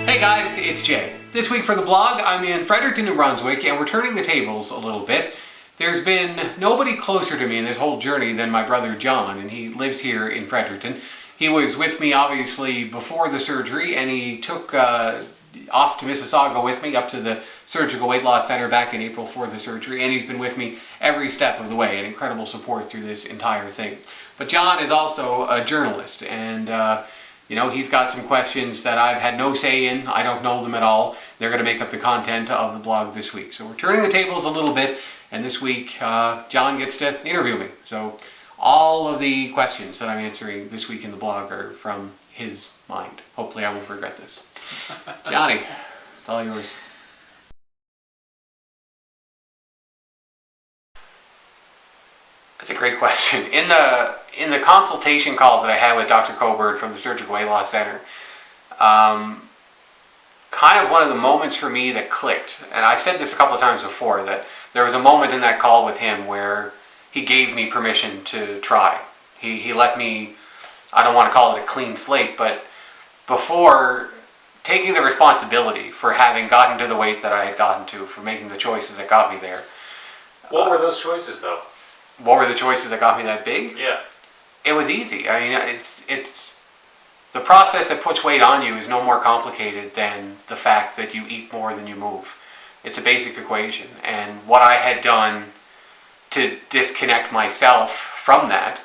Hey guys, it's Jay. This week for the blog, I'm in Fredericton, New Brunswick, and we're turning the tables a little bit. There's been nobody closer to me in this whole journey than my brother John, and he lives here in Fredericton. He was with me, obviously, before the surgery, and he took off to Mississauga with me up to the Surgical Weight Loss Center back in April for the surgery, and he's been with me every step of the way, and incredible support through this entire thing. But John is also a journalist, and he's got some questions that I've had no say in. I don't know them at all. They're going to make up the content of the blog this week. So we're turning the tables a little bit, and this week John gets to interview me. So all of the questions that I'm answering this week in the blog are from his mind. Hopefully I won't regret this. Johnny, it's all yours. That's a great question. In the consultation call that I had with Dr. Coburn from the Surgical Weight Loss Center, kind of one of the moments for me that clicked, and I've said this a couple of times before, that there was a moment in that call with him where he gave me permission to try. He let me, I don't want to call it a clean slate, but before taking the responsibility for having gotten to the weight that I had gotten to, for making the choices that got me there. What were those choices, though? What were the choices that got me that big? Yeah. It was easy. I mean, it's the process that puts weight on you is no more complicated than the fact that you eat more than you move. It's a basic equation. And what I had done to disconnect myself from that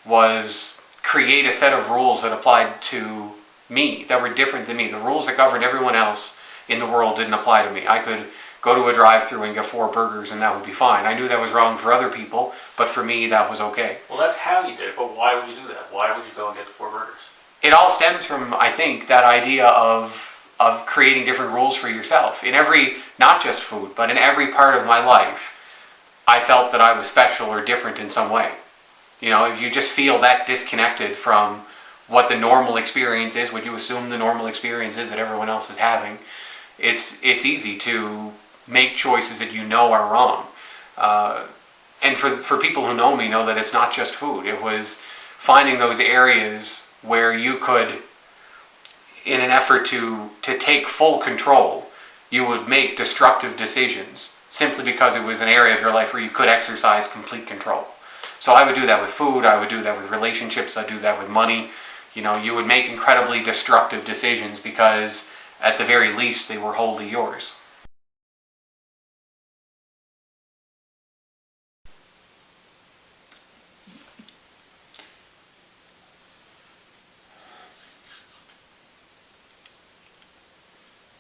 was create a set of rules that applied to me, that were different than me. The rules that governed everyone else in the world didn't apply to me. I could go to a drive-thru and get 4 burgers and that would be fine. I knew that was wrong for other people, but for me that was okay. Well, that's how you did it, but why would you do that? Why would you go and get the 4 burgers? It all stems from, I think, that idea of creating different rules for yourself. In every, not just food, but in every part of my life, I felt that I was special or different in some way. You know, if you just feel that disconnected from what the normal experience is, what you assume the normal experience is that everyone else is having, it's easy to make choices that you know are wrong. And for people who know me know that it's not just food. It was finding those areas where you could, in an effort to take full control, you would make destructive decisions simply because it was an area of your life where you could exercise complete control. So I would do that with food, I would do that with relationships, I'd do that with money. You know, you would make incredibly destructive decisions because at the very least they were wholly yours.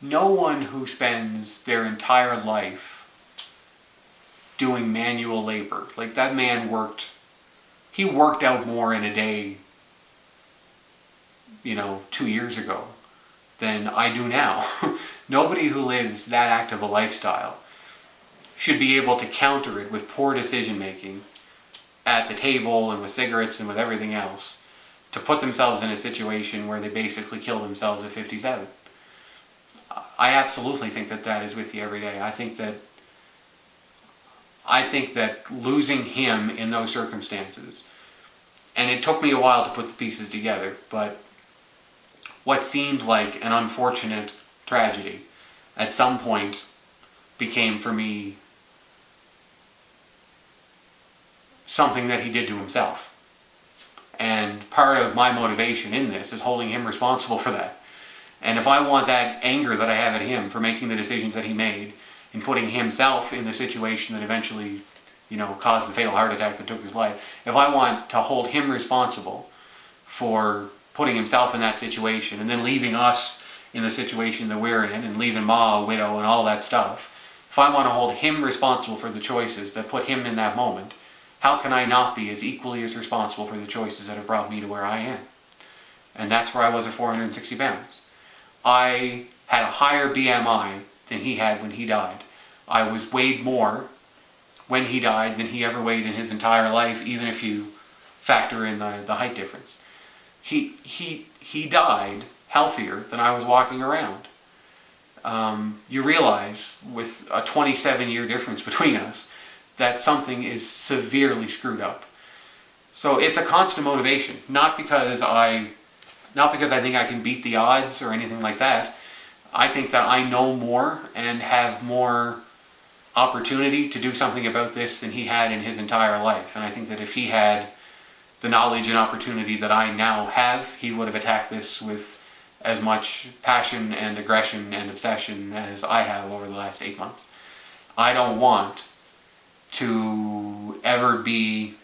No one who spends their entire life doing manual labor, like that man he worked out more in a day, 2 years ago than I do now. Nobody who lives that active a lifestyle should be able to counter it with poor decision making at the table and with cigarettes and with everything else to put themselves in a situation where they basically kill themselves at 57. I absolutely think that is with you every day. I think that losing him in those circumstances, and it took me a while to put the pieces together, but what seemed like an unfortunate tragedy at some point became for me something that he did to himself. And part of my motivation in this is holding him responsible for that. And if I want that anger that I have at him for making the decisions that he made and putting himself in the situation that eventually, caused the fatal heart attack that took his life, if I want to hold him responsible for putting himself in that situation and then leaving us in the situation that we're in and leaving Ma a widow and all that stuff, if I want to hold him responsible for the choices that put him in that moment, how can I not be as equally as responsible for the choices that have brought me to where I am? And that's where I was at 460 pounds. I had a higher BMI than he had when he died. I was weighed more when he died than he ever weighed in his entire life, even if you factor in the height difference. He died healthier than I was walking around. You realize with a 27-year difference between us that something is severely screwed up. So it's a constant motivation, not because I think I can beat the odds or anything like that. I think that I know more and have more opportunity to do something about this than he had in his entire life. And I think that if he had the knowledge and opportunity that I now have, he would have attacked this with as much passion and aggression and obsession as I have over the last 8 months. I don't want to ever be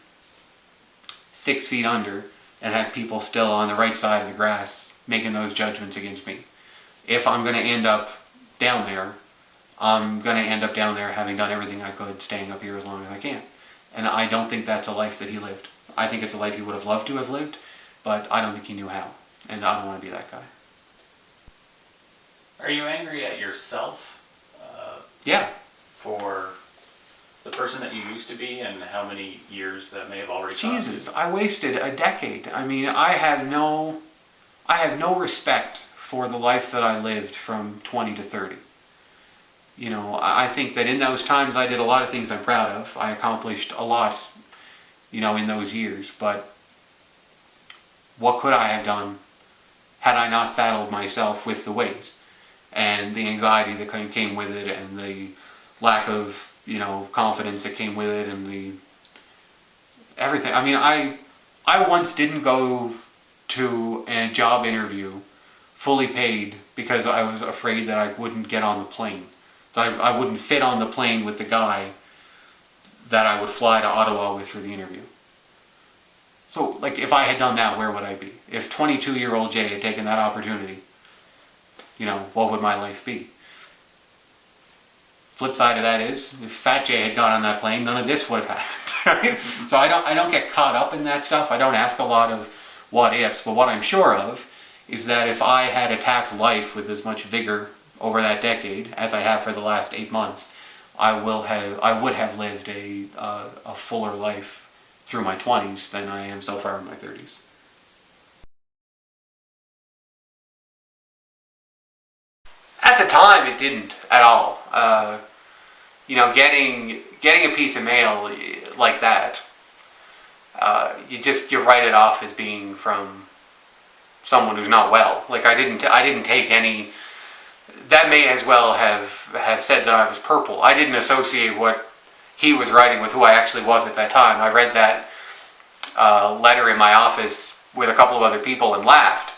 6 feet under and have people still on the right side of the grass making those judgments against me. If I'm going to end up down there, I'm going to end up down there having done everything I could, staying up here as long as I can. And I don't think that's a life that he lived. I think it's a life he would have loved to have lived, but I don't think he knew how. And I don't want to be that guy. Are you angry at yourself? Yeah. For the person that you used to be and how many years that may have already cost you? Jesus, I wasted a decade. I mean, I have no respect for the life that I lived from 20 to 30. You know, I think that in those times I did a lot of things I'm proud of. I accomplished a lot, you know, in those years. But what could I have done had I not saddled myself with the weight and the anxiety that came with it and the lack of, you know, confidence that came with it and the everything. I mean, I once didn't go to a job interview fully paid because I was afraid that I wouldn't get on the plane. That I wouldn't fit on the plane with the guy that I would fly to Ottawa with for the interview. So, like, if I had done that, where would I be? If 22-year-old Jay had taken that opportunity, you know, what would my life be? Flip side of that is, if Fat Jay had got on that plane, none of this would have happened. So I don't get caught up in that stuff. I don't ask a lot of what ifs, but what I'm sure of is that if I had attacked life with as much vigor over that decade as I have for the last 8 months, I would have lived a fuller life through my 20s than I am so far in my 30s. At the time, it didn't at all. You know, getting a piece of mail like that, you write it off as being from someone who's not well. Like, I didn't take any. That may as well have said that I was purple. I didn't associate what he was writing with who I actually was at that time. I read that letter in my office with a couple of other people and laughed.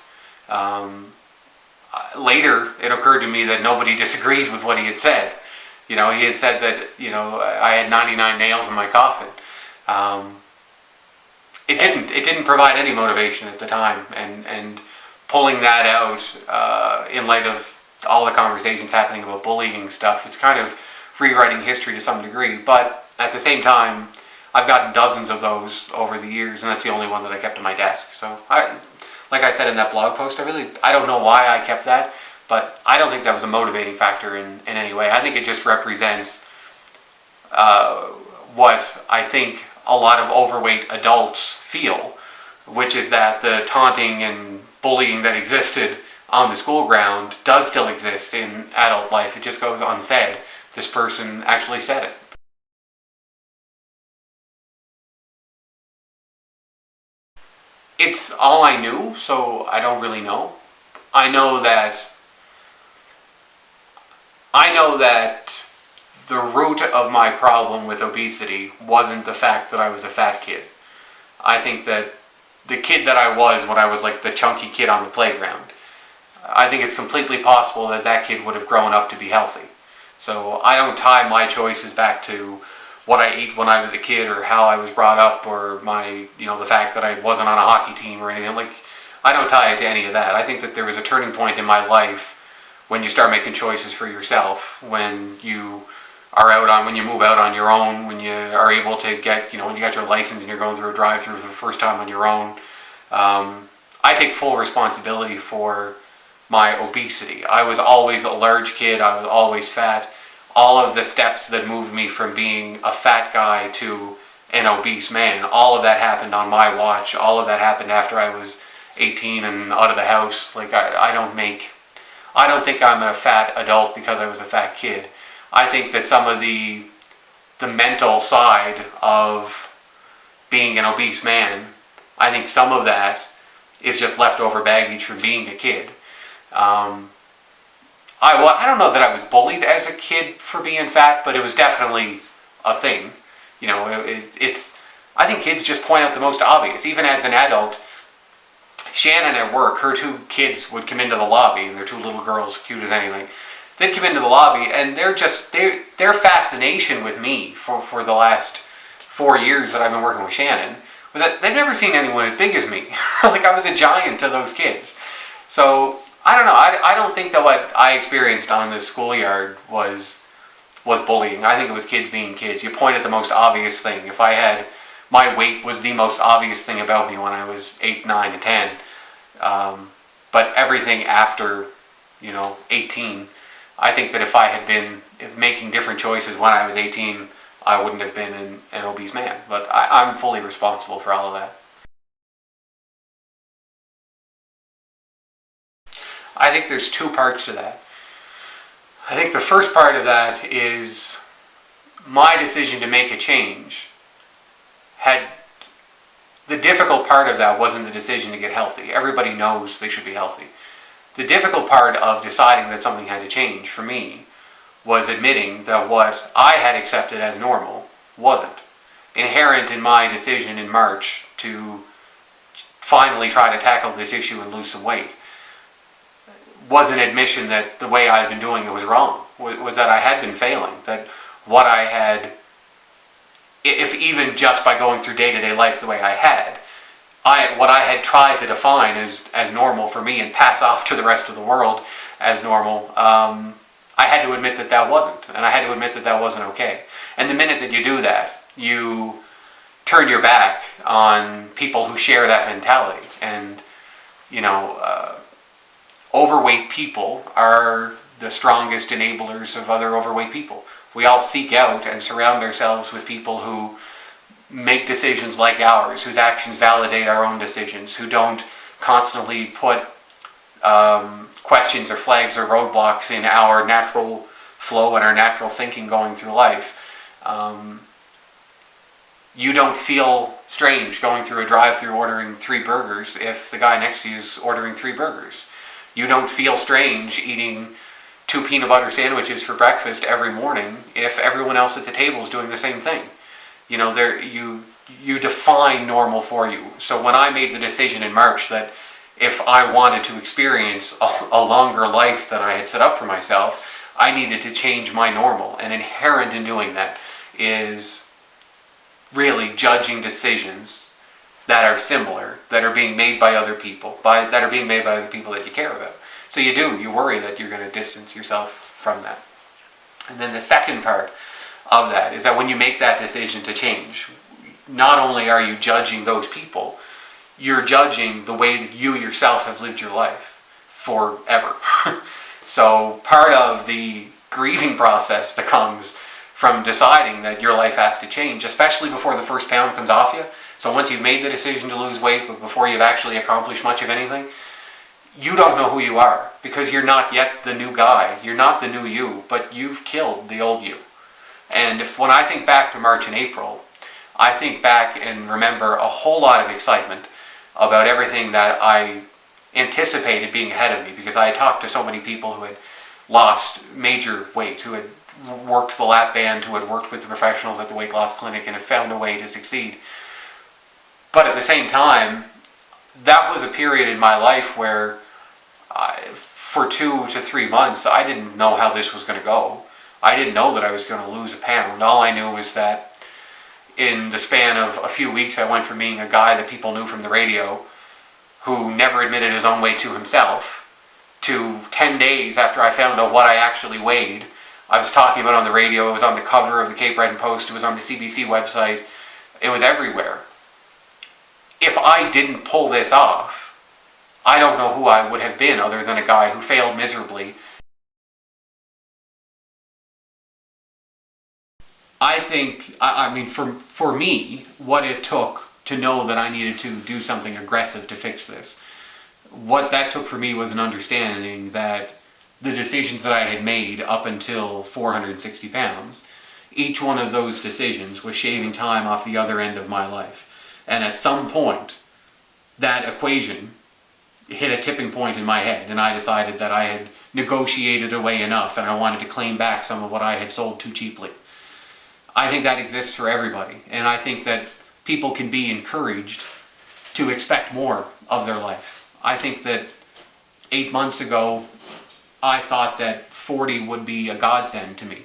Later, it occurred to me that nobody disagreed with what he had said. You know, he had said that, you know, I had 99 nails in my coffin. It didn't provide any motivation at the time, and pulling that out in light of all the conversations happening about bullying stuff, it's kind of rewriting history to some degree. But at the same time, I've gotten dozens of those over the years, and that's the only one that I kept on my desk. So, like I said in that blog post, I don't know why I kept that, but I don't think that was a motivating factor in any way. I think it just represents what I think a lot of overweight adults feel, which is that the taunting and bullying that existed on the school ground does still exist in adult life. It just goes unsaid. This person actually said it. It's all I knew, so I don't really know. I know that the root of my problem with obesity wasn't the fact that I was a fat kid. I think that the kid that I was when I was like the chunky kid on the playground, I think it's completely possible that that kid would have grown up to be healthy. So I don't tie my choices back to what I ate when I was a kid or how I was brought up or the fact that I wasn't on a hockey team or anything. Like, I don't tie it to any of that. I think that there was a turning point in my life when you start making choices for yourself, when you move out on your own, when you are able to get, when you got your license and you're going through a drive-through for the first time on your own. I take full responsibility for my obesity. I was always a large kid. I was always fat. All of the steps that moved me from being a fat guy to an obese man, all of that happened on my watch. All of that happened after I was 18 and out of the house. Like, I don't think I'm a fat adult because I was a fat kid. I think that some of the mental side of being an obese man, I think some of that is just leftover baggage from being a kid. I don't know that I was bullied as a kid for being fat, but it was definitely a thing. You know, it's, I think kids just point out the most obvious. Even as an adult, Shannon at work, her two kids would come into the lobby, and they're two little girls, cute as anything. They'd come into the lobby, and their fascination with me for the last 4 years that I've been working with Shannon was that they've never seen anyone as big as me. Like, I was a giant to those kids. So I don't know. I don't think that what I experienced on the schoolyard was bullying. I think it was kids being kids. You point at the most obvious thing. If I had, my weight was the most obvious thing about me when I was 8, 9, and 10. But everything after, 18, I think that if I had been making different choices when I was 18, I wouldn't have been an obese man. But I'm fully responsible for all of that. I think there's two parts to that. I think the first part of that is my decision to make a change had, the difficult part of that wasn't the decision to get healthy. Everybody knows they should be healthy. The difficult part of deciding that something had to change for me was admitting that what I had accepted as normal wasn't. Inherent in my decision in March to finally try to tackle this issue and lose some weight was an admission that the way I had been doing it was wrong, was that I had been failing, that what I had, if even just by going through day-to-day life the way I had, what I had tried to define as normal for me and pass off to the rest of the world as normal, I had to admit that that wasn't, and I had to admit that that wasn't okay. And the minute that you do that, you turn your back on people who share that mentality. And, overweight people are the strongest enablers of other overweight people. We all seek out and surround ourselves with people who make decisions like ours, whose actions validate our own decisions, who don't constantly put questions or flags or roadblocks in our natural flow and our natural thinking going through life. You don't feel strange going through a drive-thru ordering 3 burgers if the guy next to you is ordering 3 burgers. You don't feel strange eating 2 peanut butter sandwiches for breakfast every morning if everyone else at the table is doing the same thing. You define normal for you. So when I made the decision in March that if I wanted to experience a longer life than I had set up for myself, I needed to change my normal. And inherent in doing that is really judging decisions that are similar, that are being made by other people, that are being made by other people that you care about. So you worry that you're going to distance yourself from that. And then the second part of that is that when you make that decision to change, not only are you judging those people, you're judging the way that you yourself have lived your life forever. So part of the grieving process that comes from deciding that your life has to change, especially before the first pound comes off you. So once you've made the decision to lose weight, but before you've actually accomplished much of anything, you don't know who you are because you're not yet the new guy. You're not the new you, but you've killed the old you. And when I think back to March and April, I think back and remember a whole lot of excitement about everything that I anticipated being ahead of me, because I had talked to so many people who had lost major weight, who had worked the lap band, who had worked with the professionals at the weight loss clinic and had found a way to succeed. But at the same time, that was a period in my life where for 2 to 3 months, I didn't know how this was going to go. I didn't know that I was going to lose a pound. All I knew was that in the span of a few weeks, I went from being a guy that people knew from the radio, who never admitted his own weight to himself, to 10 days after I found out what I actually weighed. I was talking about it on the radio, it was on the cover of the Cape Breton Post, it was on the CBC website, it was everywhere. If I didn't pull this off, I don't know who I would have been other than a guy who failed miserably. I think, for me, what it took to know that I needed to do something aggressive to fix this, what that took for me was an understanding that the decisions that I had made up until 460 pounds, each one of those decisions was shaving time off the other end of my life. And at some point, that equation hit a tipping point in my head, and I decided that I had negotiated away enough and I wanted to claim back some of what I had sold too cheaply. I think that exists for everybody, and I think that people can be encouraged to expect more of their life. I think that 8 months ago, I thought that 40 would be a godsend to me.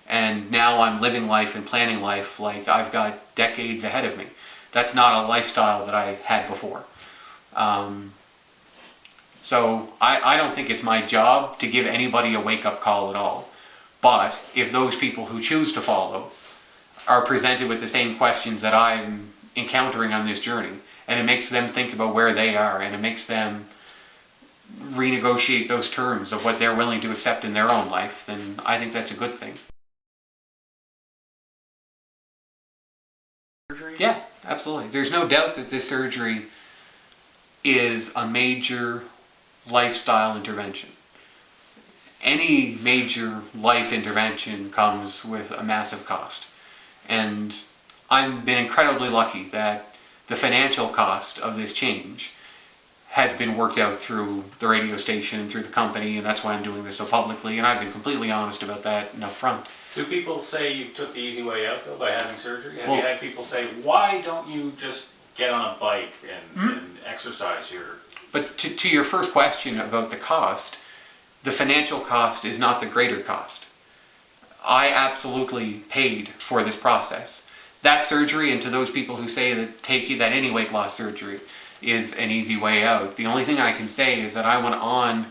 And now I'm living life and planning life like I've got decades ahead of me. That's not a lifestyle that I had before. So I don't think it's my job to give anybody a wake-up call at all. But if those people who choose to follow are presented with the same questions that I'm encountering on this journey, and it makes them think about where they are, and it makes them renegotiate those terms of what they're willing to accept in their own life, then I think that's a good thing. Yeah, absolutely. There's no doubt that this surgery is a major lifestyle intervention. Any major life intervention comes with a massive cost. And I've been incredibly lucky that the financial cost of this change has been worked out through the radio station and through the company, and that's why I'm doing this so publicly, and I've been completely honest about that and up front. Do people say you took the easy way out, though, by having surgery? Have you had people say, why don't you just get on a bike and exercise your... But to your first question about the cost, the financial cost is not the greater cost. I absolutely paid for this process. That surgery, and to those people who say that that any weight loss surgery is an easy way out, the only thing I can say is that I went on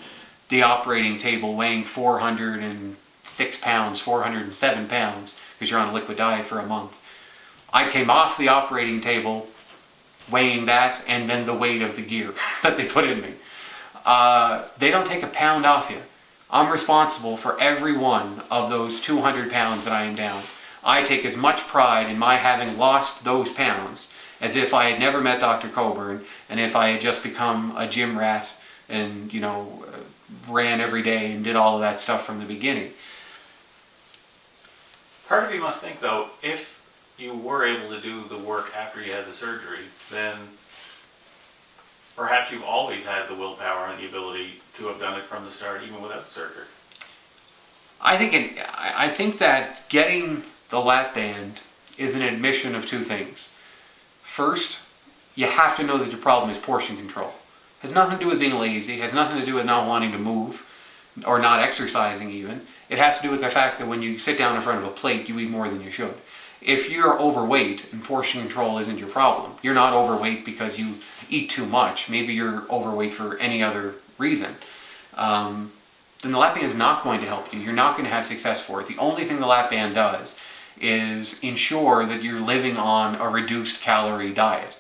the operating table weighing 406 pounds, 407 pounds, because you're on a liquid diet for a month. I came off the operating table weighing that and then the weight of the gear that they put in me. They don't take a pound off you. I'm responsible for every one of those 200 pounds that I am down. I take as much pride in my having lost those pounds as if I had never met Dr. Coburn and if I had just become a gym rat and, ran every day and did all of that stuff from the beginning. Part of you must think, though, if you were able to do the work after you had the surgery, then perhaps you've always had the willpower and the ability to have done it from the start, even without the surgery. I think that getting the lap band is an admission of two things. First, you have to know that your problem is portion control. It has nothing to do with being lazy, it has nothing to do with not wanting to move, or not exercising even. It has to do with the fact that when you sit down in front of a plate, you eat more than you should. If you're overweight and portion control isn't your problem, you're not overweight because you eat too much, maybe you're overweight for any other reason, then the lap band is not going to help you. You're not going to have success for it. The only thing the lap band does is ensure that you're living on a reduced calorie diet.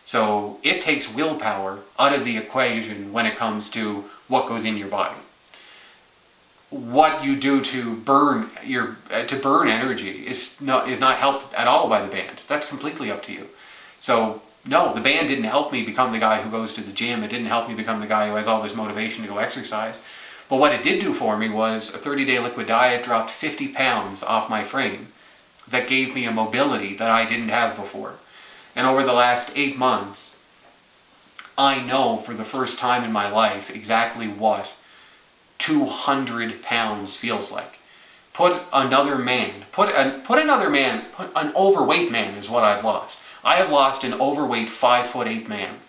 So it takes willpower out of the equation when it comes to what goes in your body. What you do to burn energy is not helped at all by the band. That's completely up to you. So no, the band didn't help me become the guy who goes to the gym. It didn't help me become the guy who has all this motivation to go exercise. But what it did do for me was a 30-day liquid diet dropped 50 pounds off my frame that gave me a mobility that I didn't have before. And over the last 8 months, I know for the first time in my life exactly what 200 pounds feels like. Put an overweight man is what I've lost. I have lost an overweight 5'8" man.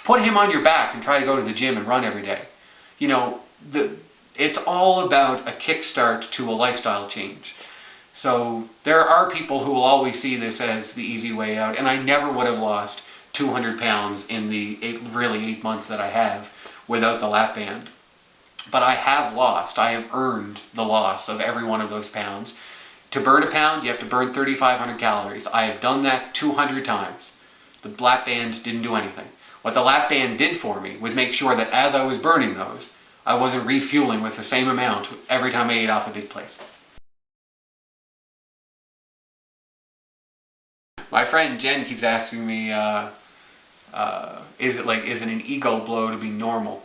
Put him on your back and try to go to the gym and run every day. It's all about a kickstart to a lifestyle change. So there are people who will always see this as the easy way out, and I never would have lost 200 pounds in the 8 months that I have without the lap band. But I have earned the loss of every one of those pounds. To burn a pound, you have to burn 3,500 calories. I have done that 200 times. The lap band didn't do anything. What the lap band did for me was make sure that as I was burning those, I wasn't refueling with the same amount every time I ate off a big plate. My friend Jen keeps asking me, is it an ego blow to be normal?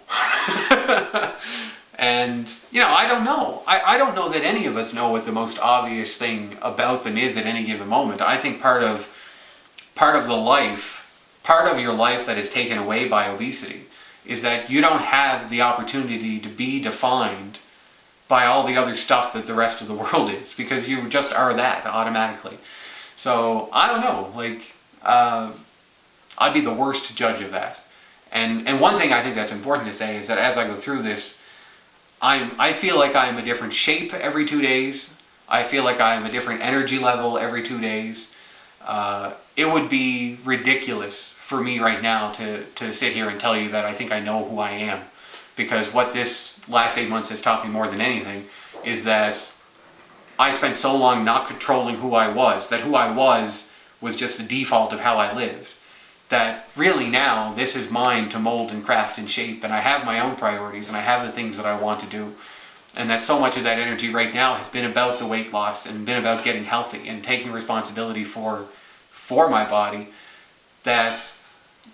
And, I don't know. I don't know that any of us know what the most obvious thing about them is at any given moment. I think part of your life that is taken away by obesity is that you don't have the opportunity to be defined by all the other stuff that the rest of the world is, because you just are that automatically. So I don't know, like, I'd be the worst judge of that. And one thing I think that's important to say is that as I go through this, I feel like I'm a different shape every 2 days. I feel like I'm a different energy level every 2 days. It would be ridiculous for me right now to sit here and tell you that I think I know who I am. Because what this last 8 months has taught me more than anything is that I spent so long not controlling who I was, that who I was just a default of how I lived. That really now this is mine to mold and craft and shape, and I have my own priorities and I have the things that I want to do, and that so much of that energy right now has been about the weight loss and been about getting healthy and taking responsibility for my body, that,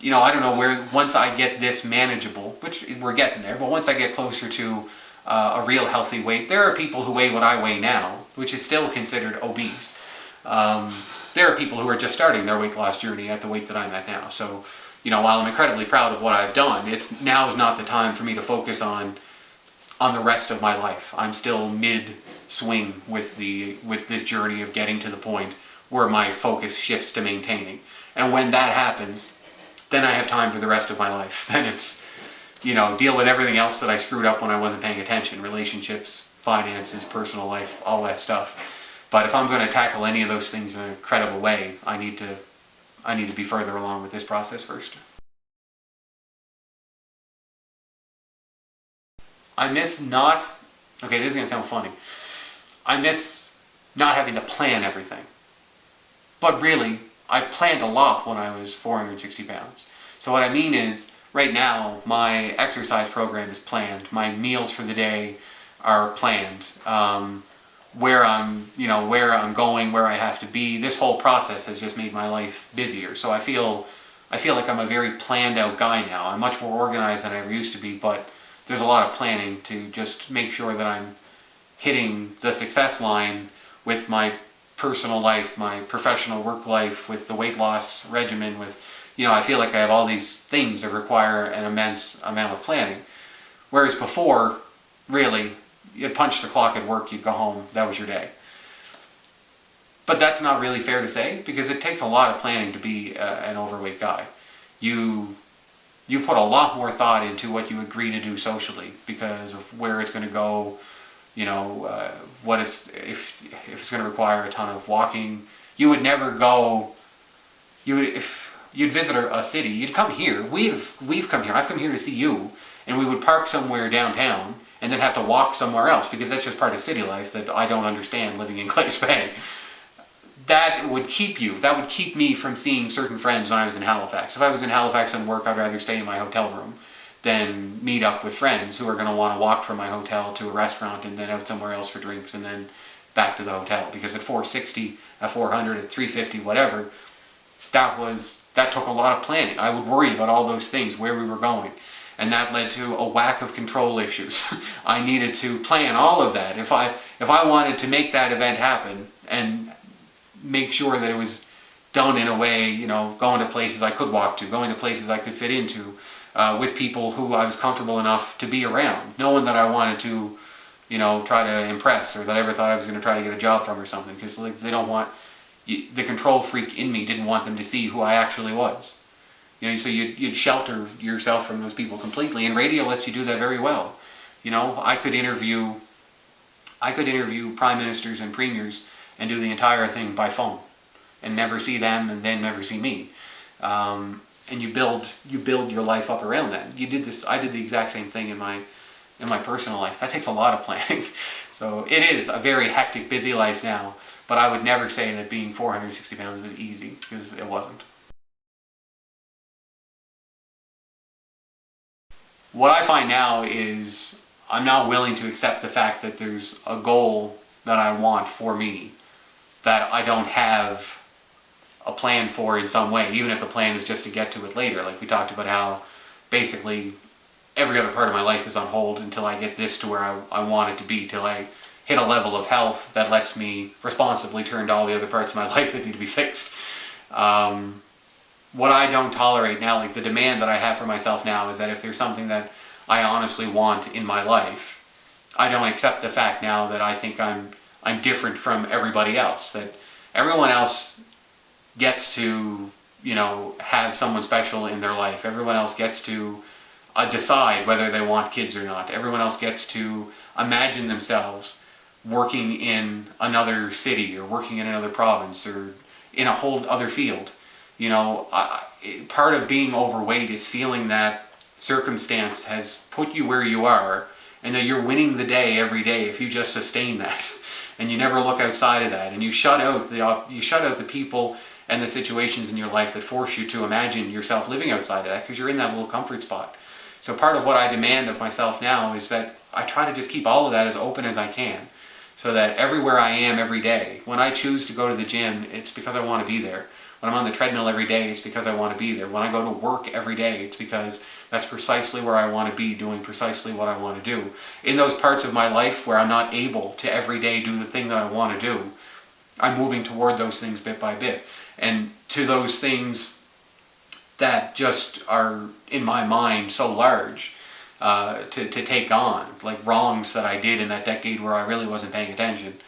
you know, I don't know where, once I get this manageable, which we're getting there, but once I get closer to a real healthy weight, there are people who weigh what I weigh now, which is still considered obese. There are people who are just starting their weight loss journey at the weight that I'm at now. So, you know, while I'm incredibly proud of what I've done, now's not the time for me to focus on the rest of my life. I'm still mid-swing with this journey of getting to the point where my focus shifts to maintaining. And when that happens, then I have time for the rest of my life. Then it's, you know, deal with everything else that I screwed up when I wasn't paying attention. Relationships, finances, personal life, all that stuff. But if I'm going to tackle any of those things in a credible way, I need to be further along with this process first. I miss not, okay, this is going to sound funny. I miss not having to plan everything. But really, I planned a lot when I was 460 pounds. So what I mean is, right now, my exercise program is planned. My meals for the day are planned. Where I'm going, where I have to be. This whole process has just made my life busier. So I feel like I'm a very planned out guy now. I'm much more organized than I ever used to be, but there's a lot of planning to just make sure that I'm hitting the success line with my personal life, my professional work life, with the weight loss regimen, with, you know, I feel like I have all these things that require an immense amount of planning. Whereas before, really, you'd punch the clock at work, you'd go home, that was your day. But that's not really fair to say, because it takes a lot of planning to be an overweight guy. You put a lot more thought into what you agree to do socially, because of where it's going to go, you know, if it's going to require a ton of walking. You would never go, if you'd visit a city, you'd come here, we've come here, I've come here to see you, and we would park somewhere downtown, and then have to walk somewhere else, because that's just part of city life that I don't understand living in Clays Bay. That would keep me from seeing certain friends when I was in Halifax. If I was in Halifax and work, I'd rather stay in my hotel room than meet up with friends who are going to want to walk from my hotel to a restaurant and then out somewhere else for drinks and then back to the hotel. Because at 460, at 400, at 350, whatever, that took a lot of planning. I would worry about all those things, where we were going. And that led to a whack of control issues. I needed to plan all of that. If I wanted to make that event happen and make sure that it was done in a way, you know, going to places I could walk to, going to places I could fit into, with people who I was comfortable enough to be around, knowing that I wanted to, you know, try to impress, or that I ever thought I was going to try to get a job from or something, because like, they don't want, the control freak in me didn't want them to see who I actually was. You know, so you'd shelter yourself from those people completely, and radio lets you do that very well. You know, I could interview prime ministers and premiers and do the entire thing by phone, and never see them, and then never see me. And you build your life up around that. I did the exact same thing in my personal life. That takes a lot of planning. So it is a very hectic, busy life now. But I would never say that being 460 pounds was easy, because it wasn't. What I find now is I'm not willing to accept the fact that there's a goal that I want for me that I don't have a plan for in some way, even if the plan is just to get to it later. Like we talked about how basically every other part of my life is on hold until I get this to where I want it to be, till I hit a level of health that lets me responsibly turn to all the other parts of my life that need to be fixed. what I don't tolerate now, like the demand that I have for myself now, is that if there's something that I honestly want in my life, I don't accept the fact now that I think I'm different from everybody else. That everyone else gets to, have someone special in their life. Everyone else gets to decide whether they want kids or not. Everyone else gets to imagine themselves working in another city or working in another province or in a whole other field. Part of being overweight is feeling that circumstance has put you where you are, and that you're winning the day every day if you just sustain that, and you never look outside of that, and you shut out the people and the situations in your life that force you to imagine yourself living outside of that, because you're in that little comfort spot. So part of what I demand of myself now is that I try to just keep all of that as open as I can, so that everywhere I am every day, when I choose to go to the gym, it's because I want to be there. When I'm on the treadmill every day, it's because I want to be there. When I go to work every day, it's because that's precisely where I want to be, doing precisely what I want to do. In those parts of my life where I'm not able to every day do the thing that I want to do, I'm moving toward those things bit by bit. And to those things that just are, in my mind, so large to take on, like wrongs that I did in that decade where I really wasn't paying attention,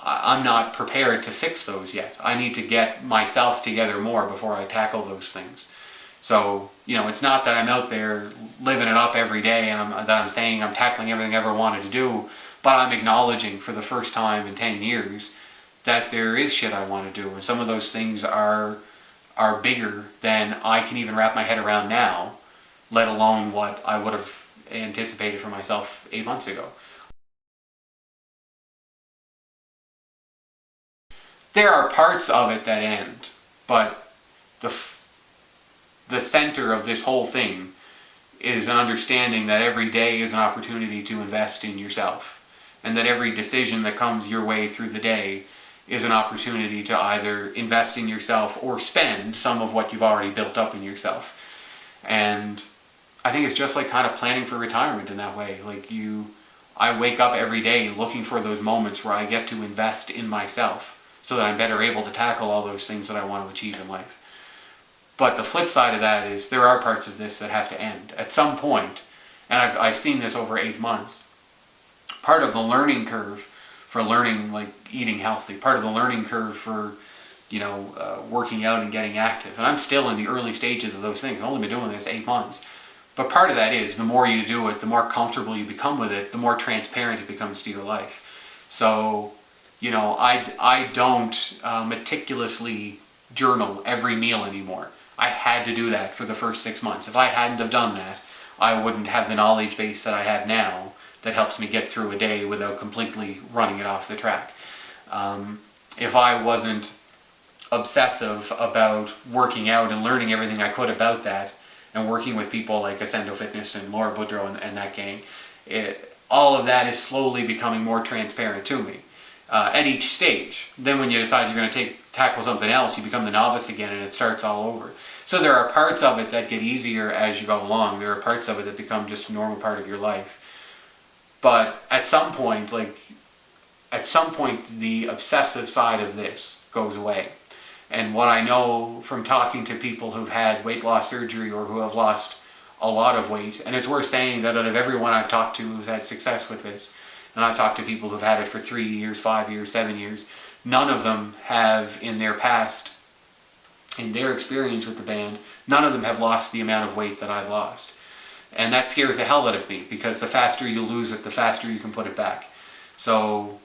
I'm not prepared to fix those yet. I need to get myself together more before I tackle those things. So, it's not that I'm out there living it up every day and that I'm saying I'm tackling everything I ever wanted to do, but I'm acknowledging for the first time in 10 years that there is shit I want to do, and some of those things are bigger than I can even wrap my head around now, let alone what I would have anticipated for myself 8 months ago. There are parts of it that end, but the center of this whole thing is an understanding that every day is an opportunity to invest in yourself, and that every decision that comes your way through the day is an opportunity to either invest in yourself or spend some of what you've already built up in yourself. And I think it's just like kind of planning for retirement in that way. I wake up every day looking for those moments where I get to invest in myself so that I'm better able to tackle all those things that I want to achieve in life. But the flip side of that is there are parts of this that have to end at some point, and I've seen this over 8 months. Part of the learning curve for learning, like eating healthy, part of the learning curve for working out and getting active, and I'm still in the early stages of those things. I've only been doing this 8 months, but part of that is the more you do it, the more comfortable you become with it, the more transparent it becomes to your life. So I don't meticulously journal every meal anymore. I had to do that for the first 6 months. If I hadn't have done that, I wouldn't have the knowledge base that I have now that helps me get through a day without completely running it off the track. If I wasn't obsessive about working out and learning everything I could about that, and working with people like Ascendo Fitness and Laura Boudreau and that gang, all of that is slowly becoming more transparent to me at each stage. Then when you decide you're going to tackle something else, you become the novice again and it starts all over. So there are parts of it that get easier as you go along. There are parts of it that become just a normal part of your life. But at some point, the obsessive side of this goes away. And what I know from talking to people who've had weight loss surgery or who have lost a lot of weight, and it's worth saying that out of everyone I've talked to who's had success with this, and I've talked to people who've had it for 3 years, 5 years, 7 years, none of them have in their past, in their experience with the band, none of them have lost the amount of weight that I've lost. And that scares the hell out of me, because the faster you lose it, the faster you can put it back. So,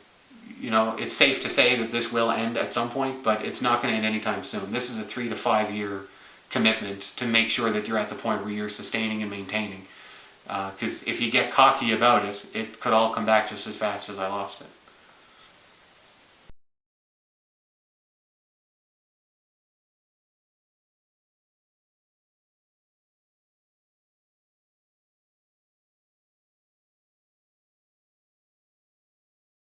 it's safe to say that this will end at some point, but it's not going to end anytime soon. This is a 3 to 5 year commitment to make sure that you're at the point where you're sustaining and maintaining. Because if you get cocky about it, it could all come back just as fast as I lost it.